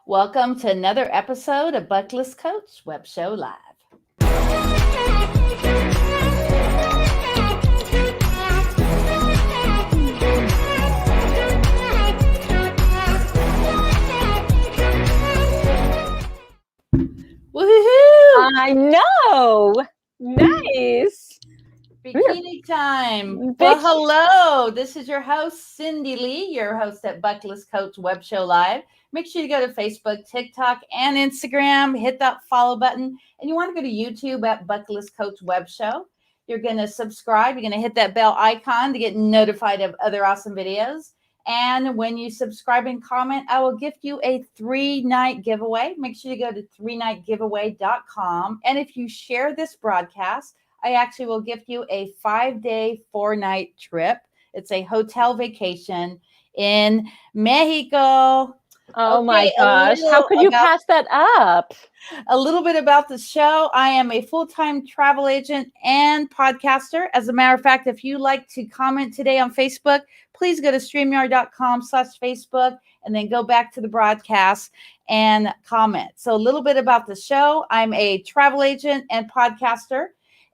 Welcome to another episode of Buckless Coach Web Show Live. Woohoo! I know. Nice. Bikini time. Well, hello. This is your host, Cindy Lee, your host at Buckless Coach Web Show Live. Make sure you go to Facebook, TikTok, and Instagram. Hit that follow button. And you want to go to YouTube at Buckless Coach Web Show. You're going to subscribe. You're going to hit that bell icon to get notified of other awesome videos. And when you subscribe and comment, I will gift you a 3-night giveaway. Make sure you go to 3nightgiveaway.com. And if you share this broadcast, I actually will gift you a 5-day, 4-night trip. It's a hotel vacation in Mexico. Oh my gosh. How could you pass that up? A little bit about the show. I am a full-time travel agent and podcaster. As a matter of fact, if you like to comment today on Facebook, please go to StreamYard.com/Facebook and then go back to the broadcast and comment. So a little bit about the show. I'm a travel agent and podcaster.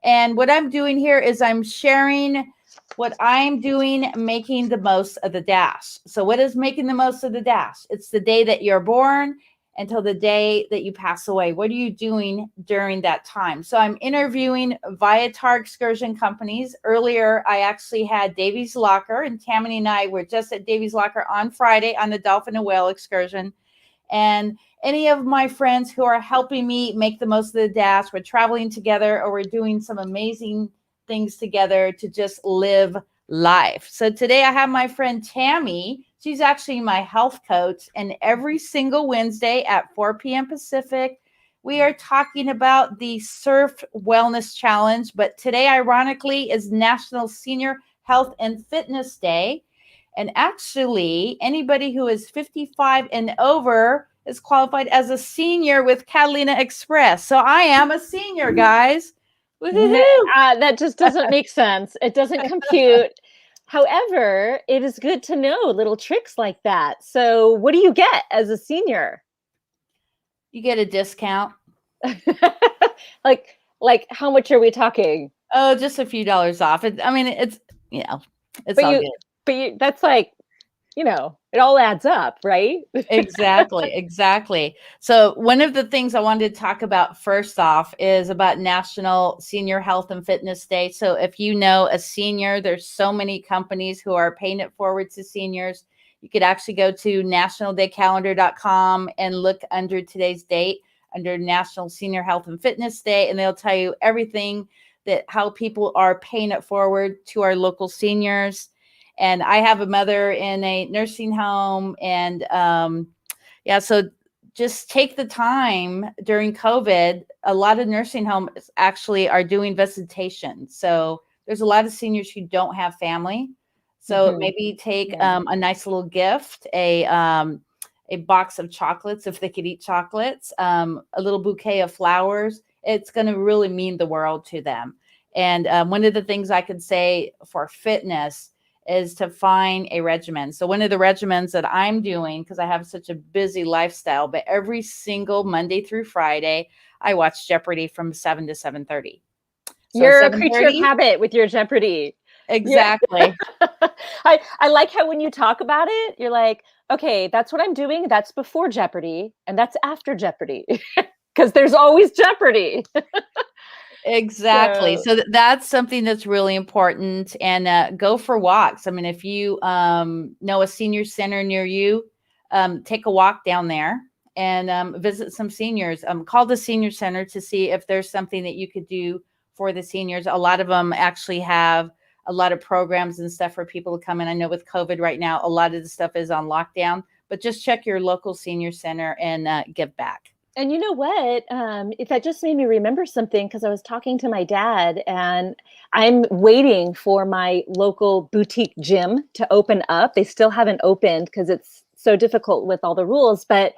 And what I'm doing here is I'm sharing what I'm doing, making the most of the dash. So what is making the most of the dash? It's the day that you're born until the day that you pass away. What are you doing during that time? So I'm interviewing Viator excursion companies. Earlier, I actually had Davies Locker, and Tami and I were just at Davies Locker on Friday on the Dolphin and Whale excursion. And any of my friends who are helping me make the most of the dash, we're traveling together or we're doing some amazing things together to just live life. So today I have my friend Tami. She's actually my health coach. And every single Wednesday at 4 p.m. Pacific, we are talking about the Surf Wellness Challenge. But today, ironically, is National Senior Health and Fitness Day. And actually, anybody who is 55 and over is qualified as a senior with Catalina Express. So I am a senior, guys. That just doesn't make sense. It doesn't compute. However, it is good to know little tricks like that. So what do you get as a senior? You get a discount. like how much are we talking? Oh, just a few dollars off. It's all good. But that's like, it all adds up, right? Exactly. So one of the things I wanted to talk about first off is about National Senior Health and Fitness Day. So if you know a senior, there's so many companies who are paying it forward to seniors. You could actually go to nationaldaycalendar.com and look under today's date under National Senior Health and Fitness Day, and they'll tell you everything that how people are paying it forward to our local seniors. And I have a mother in a nursing home. And so just take the time during COVID. A lot of nursing homes actually are doing visitation. So there's a lot of seniors who don't have family. So maybe take a nice little gift, a box of chocolates, if they could eat chocolates, a little bouquet of flowers. It's going to really mean the world to them. And one of the things I could say for fitness is to find a regimen. So one of the regimens that I'm doing, because I have such a busy lifestyle, but every single Monday through Friday, I watch Jeopardy from 7 to 7:30. So you're a creature of habit with your Jeopardy. Exactly. Yeah. I like how when you talk about it, you're like, okay, that's what I'm doing. That's before Jeopardy. And that's after Jeopardy. Because there's always Jeopardy. Exactly. So that's something that's really important. And go for walks. I mean, if you know a senior center near you, take a walk down there and visit some seniors. Call the senior center to see if there's something that you could do for the seniors. A lot of them actually have a lot of programs and stuff for people to come in. I know with COVID right now, a lot of the stuff is on lockdown, but just check your local senior center and give back. And you know what? That just made me remember something because I was talking to my dad and I'm waiting for my local boutique gym to open up. They still haven't opened because it's so difficult with all the rules. But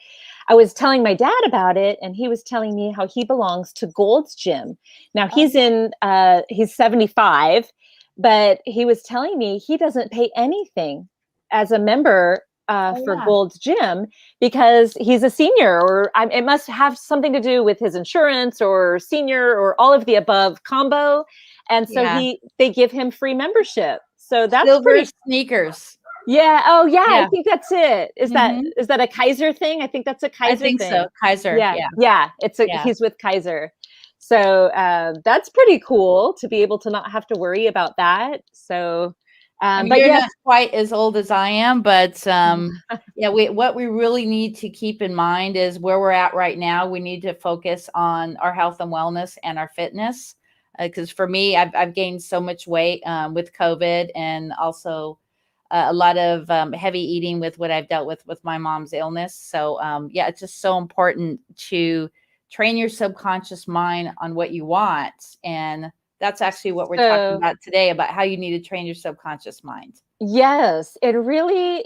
I was telling my dad about it and he was telling me how he belongs to Gold's Gym. Now he's 75, but he was telling me he doesn't pay anything as a member for yeah. Gold's Gym because he's a senior, or it must have something to do with his insurance or senior or all of the above combo. And so Yeah. they give him free membership. So that's Silver pretty. sneakers. Yeah. Oh, yeah. I Yeah. think that's it. Is Hmm. that a Kaiser thing? I think that's a I Kaiser think so. thing. Kaiser. Yeah. Yeah. Yeah. Yeah. He's with Kaiser. So that's pretty cool to be able to not have to worry about that. So, I mean, but you're yes. not quite as old as I am, but yeah, what we really need to keep in mind is where we're at right now. We need to focus on our health and wellness and our fitness. Because for me, I've gained so much weight with COVID, and also a lot of heavy eating with what I've dealt with my mom's illness. So yeah, it's just so important to train your subconscious mind on what you want. And that's actually what we're talking So about today, about how you need to train your subconscious mind. yes, it really,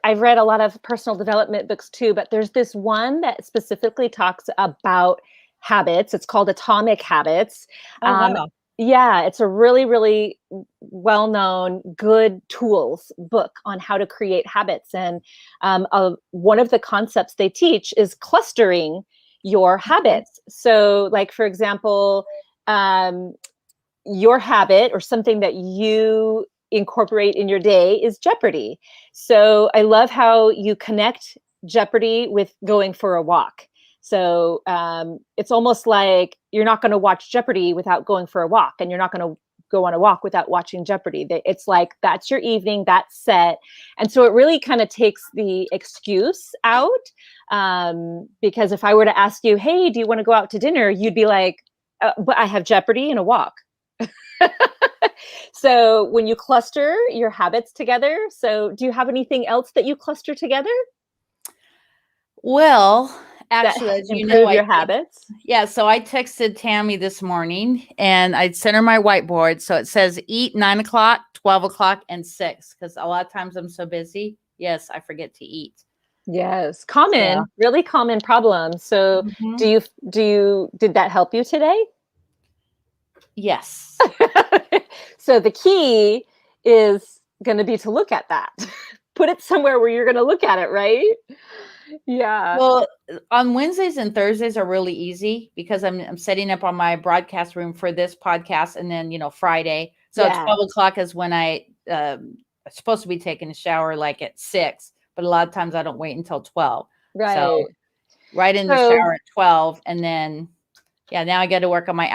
I've read a lot of personal development books too, but there's this one that specifically talks about habits. It's called Atomic Habits. Oh, Um, wow. yeah, it's a really, really well-known, good tools book on how to create habits. And one of the concepts they teach is clustering your Okay. habits. So, like for example, um, your habit or something that you incorporate in your day is Jeopardy. So I love how you connect Jeopardy with going for a walk. So it's almost like you're not going to watch Jeopardy without going for a walk, and you're not going to go on a walk without watching Jeopardy. It's like that's your evening, that's set. And so it really kind of takes the excuse out. Because if I were to ask you, hey, do you want to go out to dinner? You'd be like, but I have Jeopardy and a walk. So when you cluster your habits together, so do you have anything else that you cluster together Well, that actually, as you know, improve your habits? yeah, so I texted Tammy this morning and I sent her my whiteboard. So it says eat 9 o'clock, 12 o'clock, and 6. Because a lot of times I'm so busy. Yes, I forget to eat. Yes, So, really common problem. So mhm. did that help you today? Yes. So the key is going to be to look at that. Put it somewhere where you're going to look at it, right? Yeah. Well, on Wednesdays and Thursdays are really easy because I'm setting up on my broadcast room for this podcast, and then Friday. So at Yeah. 12 o'clock is when I'm supposed to be taking a shower, like at 6, but a lot of times I don't wait until 12. So Right. right in the So shower at 12, and then yeah, now I got to work on my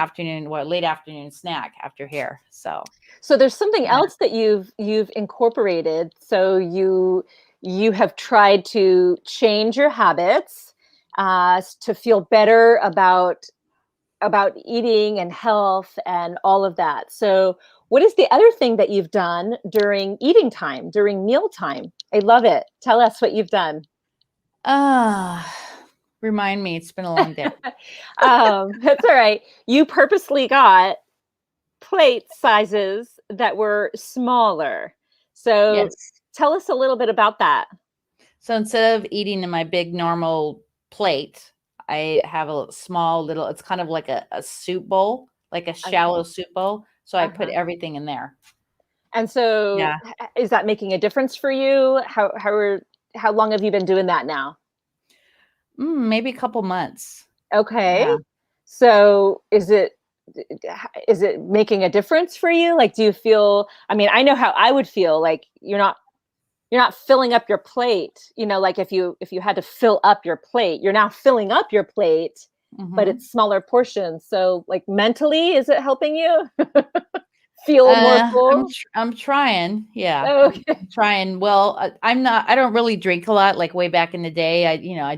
late afternoon snack after here. So there's something Yeah. else that you've incorporated. So you have tried to change your habits to feel better about eating and health and all of that. So what is the other thing that you've done during eating time, during meal time? I love it. Tell us what you've done. Ah, remind me, it's been a long day. That's all right. You purposely got plate sizes that were smaller. So Yes. tell us a little bit about that. So instead of eating in my big normal plate, I have a small little, it's kind of like a soup bowl, like a Okay. shallow soup bowl. So I put Uh-huh. everything in there. And so Yeah. is that making a difference for you? How long have you been doing that now? Maybe a couple months. Okay. Yeah. So is it making a difference for you? Like, do you feel, I mean, I know how I would feel, like you're not filling up your plate, like if you had to fill up your plate, you're now filling up your plate, but Hmm. it's smaller portions. So like mentally, is it helping you feel more full? I'm trying. Yeah, Okay. I'm trying. Well, I'm not. I don't really drink a lot. Like way back in the day,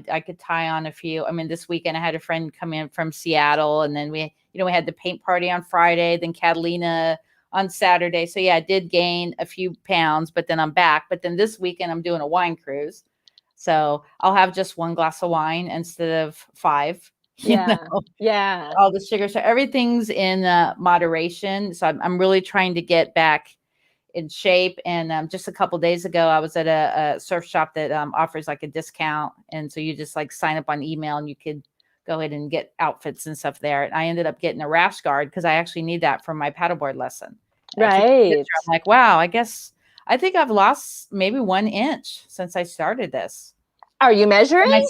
I could tie on a few. I mean, this weekend I had a friend come in from Seattle, and then we had the paint party on Friday, then Catalina on Saturday. So yeah, I did gain a few pounds, but then I'm back. But then this weekend I'm doing a wine cruise, so I'll have just one glass of wine instead of five. You Yeah. know, Yeah. all the sugar. So everything's in moderation. So I'm really trying to get back in shape. And just a couple days ago, I was at a surf shop that offers like a discount. And so you just like sign up on email and you could go ahead and get outfits and stuff there. And I ended up getting a rash guard because I actually need that for my paddleboard lesson. And I took a Right. picture. I'm like, wow, I guess I think I've lost maybe 1 inch since I started this. Are you measuring? And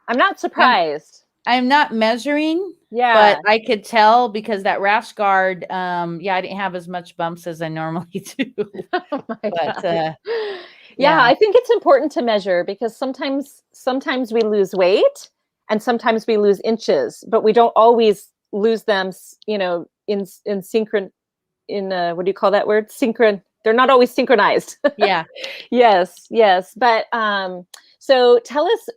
I'm not I'm surprised. I'm not measuring, but Yeah. I could tell because that rash guard, yeah, I didn't have as much bumps as I normally do. Oh my But God. Yeah, yeah, I think it's important to measure because sometimes we lose weight and sometimes we lose inches, but we don't always lose them, in synchron in what do you call that word? Synchron. They're not always synchronized. yeah. Yes, yes. But so tell us,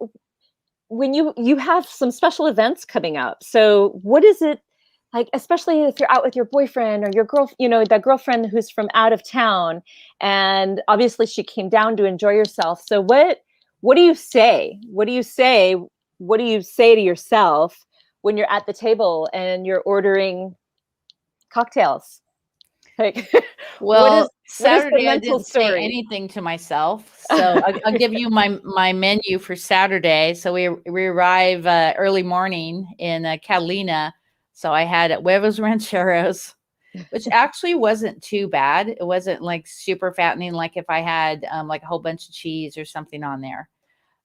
when you have some special events coming up. So what is it like, especially if you're out with your boyfriend or your that girlfriend who's from out of town, and obviously she came down to enjoy herself. So what do you say? What do you say? What do you say to yourself when you're at the table and you're ordering cocktails? Like, what is Well, what is the Saturday I mental didn't say story? anything to myself, so I'll give you my menu for Saturday. So we arrive early morning in Catalina. So I had huevos rancheros, which actually wasn't too bad. It wasn't like super fattening, like if I had like a whole bunch of cheese or something on there.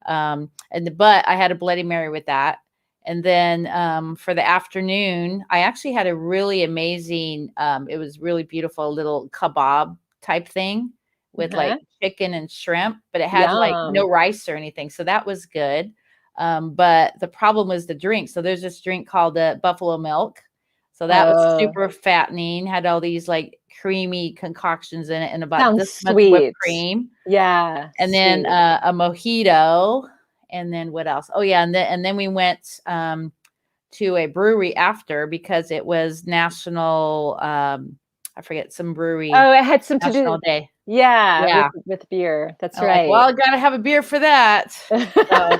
But I had a Bloody Mary with that. And then for the afternoon, I actually had a really amazing, it was really beautiful little kebab type thing with Uh-huh. like chicken and shrimp, but it had like no Yum. rice or anything. So that was good. But the problem was the drink. So there's this drink called buffalo milk. So that was Oh, super fattening, had all these like creamy concoctions in it and about sounds this much whipped sweet. cream, Yeah, and then sweet. a mojito, and then what else? Oh yeah, and then we went to a brewery after because it was national. I forget some brewery Oh, it had some to national do, day. yeah, Yeah, with beer. That's I'm like, well, right. I gotta have a beer for that. So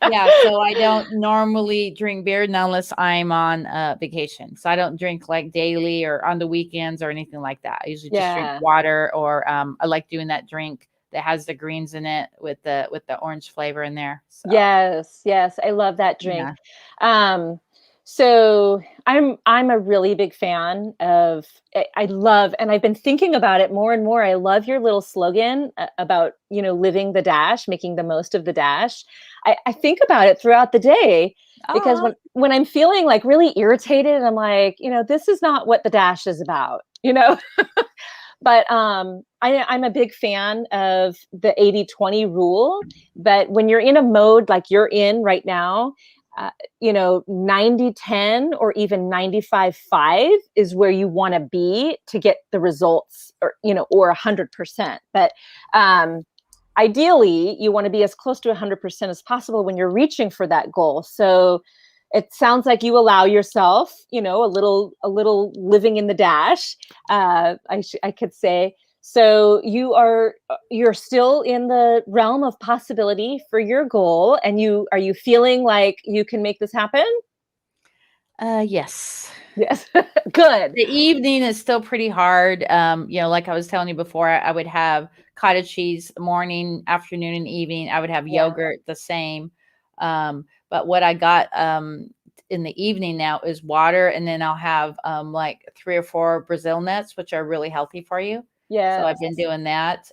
yeah, so I don't normally drink beer unless I'm on vacation. So I don't drink like daily or on the weekends or anything like that. I usually just drink Yeah. water, or I like doing that drink that has the greens in it with the orange flavor in there. So Yes, yes, I love that drink. yeah. Um, so I'm a really big fan of, I love, and I've been thinking about it more and more. I love your little slogan about, living the dash, making the most of the dash. I think about it throughout the day because Oh, when I'm feeling like really irritated, I'm like, this is not what the dash is about. But I'm a big fan of the 80-20 rule. But when you're in a mode like you're in right now, 90-10 or even 95-5 is where you want to be to get the results, or 100%. But ideally, you want to be as close to 100% as possible when you're reaching for that goal. So it sounds like you allow yourself, a little living in the dash. I could say. So you're still in the realm of possibility for your goal, and are you feeling like you can make this happen? yes. Yes, good. The evening is still pretty hard. Like I was telling you before, I would have cottage cheese morning, afternoon, and evening. I would have Yeah, yogurt the same. But what I got in the evening now is water, and then I'll have like 3 or 4 Brazil nuts, which are really healthy for you. So I've yes, been doing that.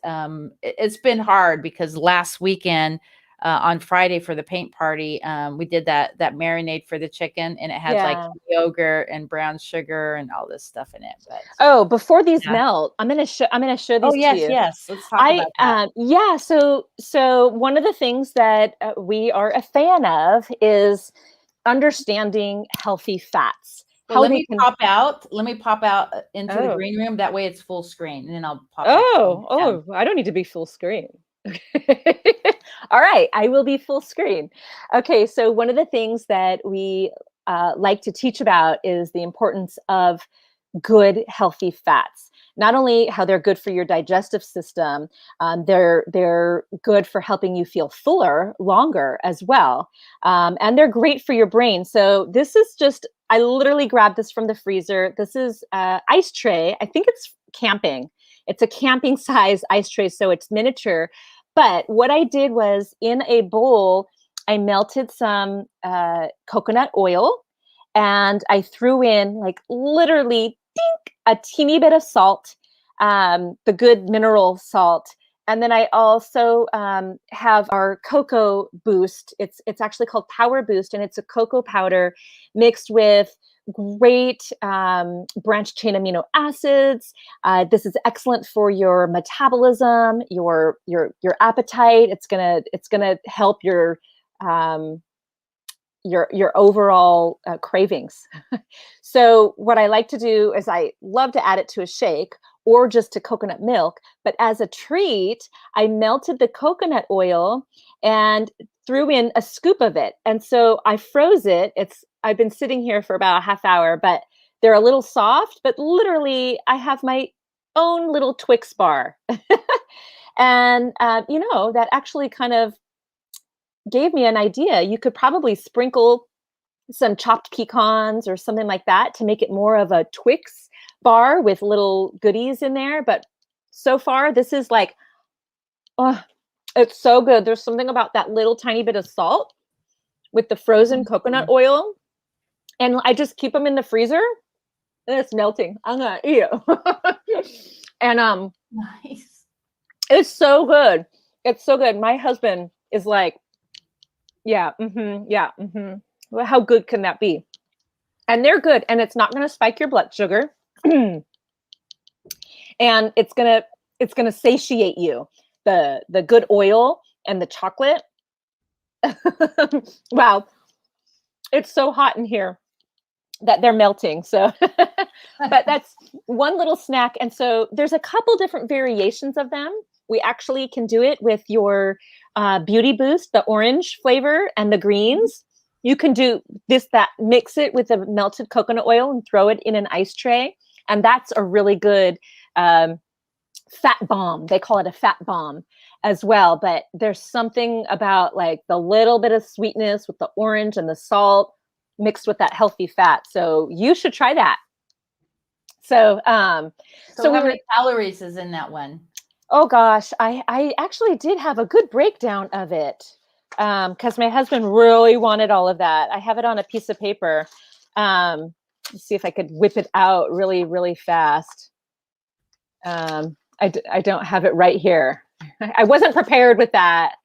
It's been hard because last weekend on Friday for the paint party, we did that marinade for the chicken, and it had like yeah. yogurt and brown sugar and all this stuff in it. But Oh, before these yeah. melt, I'm gonna show Oh these to yes, you. yes. Let's talk about that. Yeah, so one of the things that we are a fan of is understanding healthy fats, Well, how they can. Let me pop out into the Oh, green room. That way it's full screen, and then I'll pop back down. I don't need to be full screen. Okay. All right, I will be full screen. Okay, so one of the things that we like to teach about is the importance of good, healthy fats. Not only how they're good for your digestive system, they're good for helping you feel fuller longer as well, and they're great for your brain. So this is just, I literally grabbed this from the freezer. This is ice tray. I think it's camping. It's a camping size ice tray, so it's miniature. But what I did was, in a bowl, I melted some coconut oil, and I threw in, like, literally, dink, a teeny bit of salt, the good mineral salt. And then I also have our cocoa boost. It's actually called Power Boost, and it's a cocoa powder mixed with great branched chain amino acids. This is excellent for your metabolism, your appetite. It's gonna help your overall cravings. So what I like to do is I love to add it to a shake or just to coconut milk. But as a treat, I melted the coconut oil and threw in a scoop of it. And so I froze it. I've been sitting here for about a half hour, but they're a little soft, but literally I have my own little Twix bar. And, that actually kind of gave me an idea. You could probably sprinkle some chopped pecans or something like that to make it more of a Twix bar with little goodies in there. But so far, this is like, oh, it's so good. There's something about that little tiny bit of salt with the frozen coconut oil. And I just keep them in the freezer and it's melting. I'm gonna eat it. And Nice. it's so good. It's so good. My husband is like, yeah, yeah, Well, how good can that be? And they're good, and it's not going to spike your blood sugar, and it's gonna satiate you. The good oil and the chocolate. Wow, it's so hot in here that they're melting. So, but that's one little snack, and so there's a couple different variations of them. We actually can do it with your Beauty Boost, the orange flavor, and the greens. You can do that, mix it with the melted coconut oil and throw it in an ice tray. And that's a really good fat bomb. They call it a fat bomb as well. But there's something about like the little bit of sweetness with the orange and the salt mixed with that healthy fat. So you should try that. So how many calories is in that one? Oh gosh, I actually did have a good breakdown of it because my husband really wanted all of that. I have it on a piece of paper. Let's see if I could whip it out really, really fast. I don't have it right here. I wasn't prepared with that.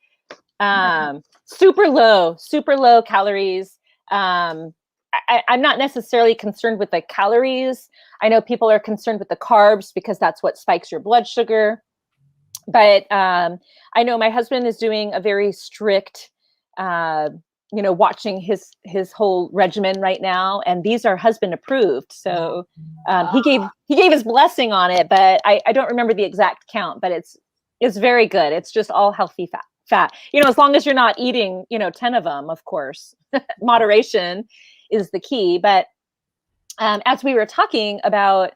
Super low calories. I'm not necessarily concerned with the calories. I know people are concerned with the carbs because that's what spikes your blood sugar. But I know my husband is doing a very strict, watching his whole regimen right now, and these are husband approved. So he gave his blessing on it, but I don't remember the exact count. But it's very good. It's just all healthy fat. As long as you're not eating 10 of them, of course. Moderation is the key. But as we were talking about,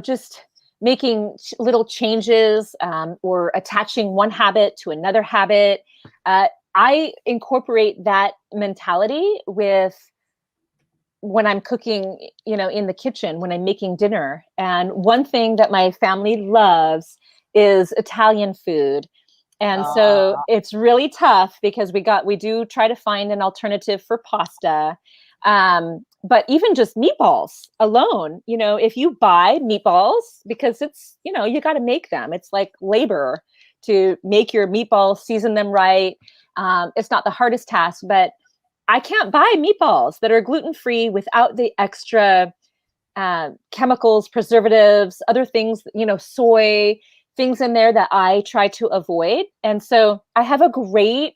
just making little changes or attaching one habit to another habit. I incorporate that mentality with when I'm cooking, in the kitchen, when I'm making dinner. And one thing that my family loves is Italian food. And so it's really tough because we do try to find an alternative for pasta. But even just meatballs alone, if you buy meatballs, because it's, you got to make them. It's like labor to make your meatballs, season them right. It's not the hardest task, but I can't buy meatballs that are gluten-free without the extra chemicals, preservatives, other things, soy, things in there that I try to avoid. And so I have a great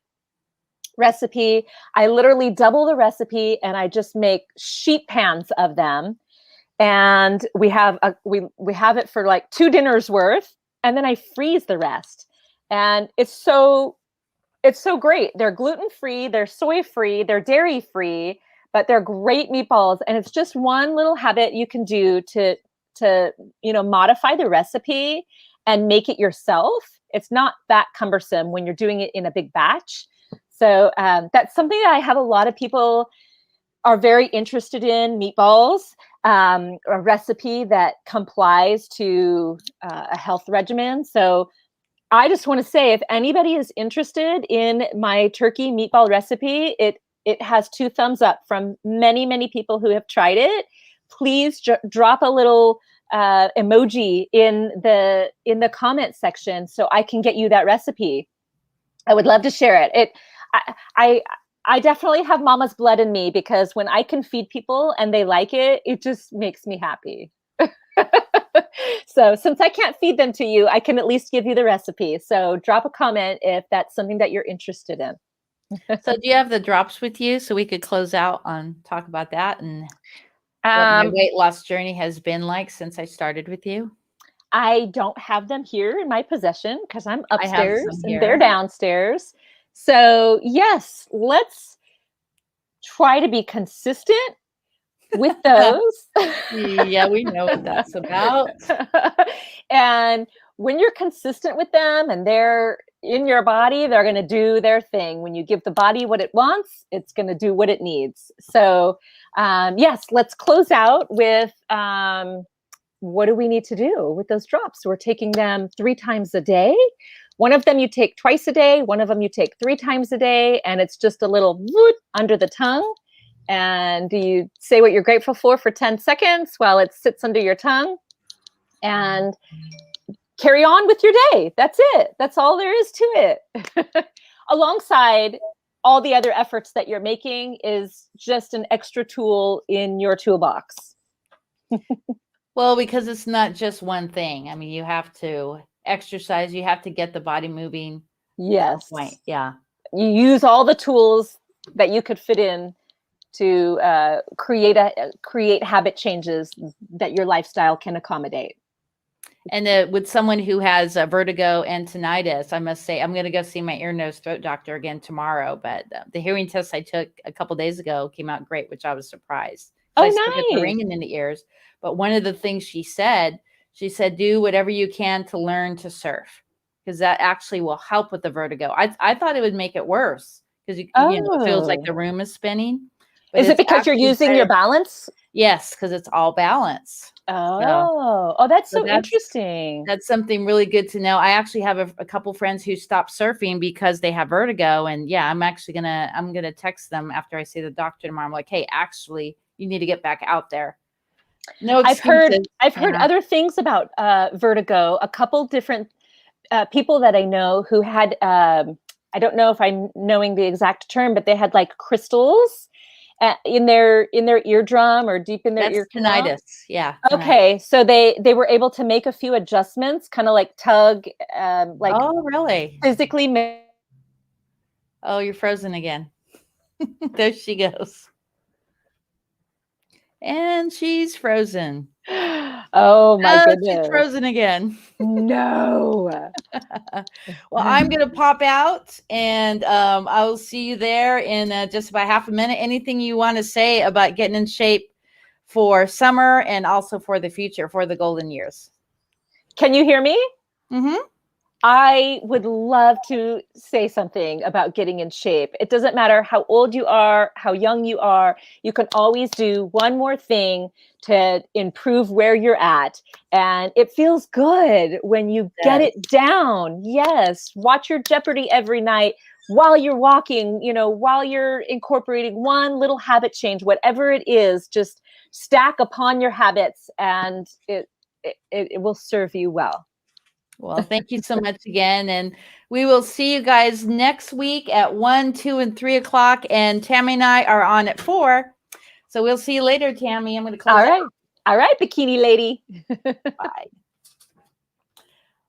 recipe. I literally double the recipe and I just make sheet pans of them. And we have it for like 2 dinners worth, and then I freeze the rest. And it's so great. They're gluten-free, they're soy-free, they're dairy-free, but they're great meatballs. And it's just one little habit you can do to modify the recipe and make it yourself. It's not that cumbersome when you're doing it in a big batch. So that's something that I have a lot of people are very interested in, meatballs, a recipe that complies to a health regimen. So I just want to say, if anybody is interested in my turkey meatball recipe, it has 2 thumbs up from many, many people who have tried it. Please drop a little emoji in the comment section so I can get you that recipe. I would love to share it. I definitely have mama's blood in me, because when I can feed people and they like it, it just makes me happy. So since I can't feed them to you, I can at least give you the recipe. So drop a comment if that's something that you're interested in. So do you have the drops with you so we could close out on talk about that and what my weight loss journey has been like since I started with you? I don't have them here in my possession because I'm I have upstairs some and they're here. downstairs. So yes, let's try to be consistent with those. Yeah, we know what that's about. And when you're consistent with them and they're in your body, they're going to do their thing. When you give the body what it wants, it's going to do what it needs. So yes, let's close out with what do we need to do with those drops? We're taking them 3 times a day. One of them you take twice a day. One of them you take 3 times a day. And it's just a little whoop under the tongue. And you say what you're grateful for 10 seconds while it sits under your tongue. And carry on with your day. That's it. That's all there is to it. Alongside all the other efforts that you're making is just an extra tool in your toolbox. Well, because it's not just one thing. I mean, you have to exercise, you have to get the body moving. Yes. Point. Yeah. You use all the tools that you could fit in to create habit changes that your lifestyle can accommodate. And with someone who has vertigo and tinnitus, I must say, I'm going to go see my ear, nose, throat doctor again tomorrow. But the hearing test I took a couple days ago came out great, which I was surprised. Oh, I still get the nice. ringing in the ears. But one of the things she said, do whatever you can to learn to surf, because that actually will help with the vertigo. I thought it would make it worse because you know, it feels like the room is spinning. But is it because you're using your balance? Yes, because it's all balance. Oh, that's so interesting. That's something really good to know. I actually have a couple friends who stopped surfing because they have vertigo. And yeah, I'm gonna text them after I see the doctor tomorrow. I'm like, hey, actually, you need to get back out there. No excuses. I've heard other things about vertigo. A couple different people that I know who had, I don't know if I'm knowing the exact term, but they had like crystals in their eardrum or deep in their ear canal. Tinnitus. Yeah. Okay, so they were able to make a few adjustments, kind of like tug, like oh, really? Physically. Oh, you're frozen again. There she goes. And she's frozen. Oh my goodness. She's frozen again. No. Well, I'm going to pop out and I'll see you there in just about half a minute. Anything you want to say about getting in shape for summer and also for the future, for the golden years? Can you hear me? Mm-hmm. I would love to say something about getting in shape. It doesn't matter how old you are, how young you are. You can always do one more thing to improve where you're at. And it feels good when you get it down. Yes. Watch your Jeopardy every night while you're walking, you know, while you're incorporating one little habit change, whatever it is, just stack upon your habits and it will serve you well. Well, thank you so much again. And we will see you guys next week at 1, 2, and 3 o'clock. And Tami and I are on at 4. So we'll see you later, Tami. I'm going to close out. All right, bikini lady. Bye.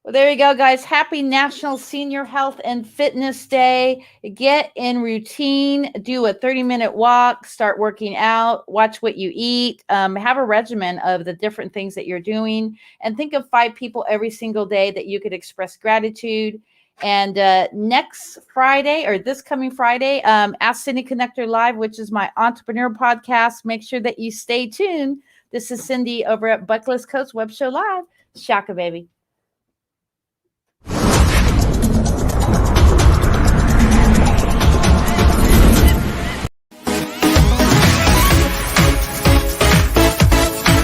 Well, there you go, guys. Happy National Senior Health and Fitness Day. Get in routine. Do a 30-minute walk. Start working out. Watch what you eat. Have a regimen of the different things that you're doing. And think of 5 people every single day that you could express gratitude. And next Friday, or this coming Friday, Ask Cindy Connector Live, which is my entrepreneur podcast. Make sure that you stay tuned. This is Cindy over at Buckless Coats Web Show Live. Shaka, baby.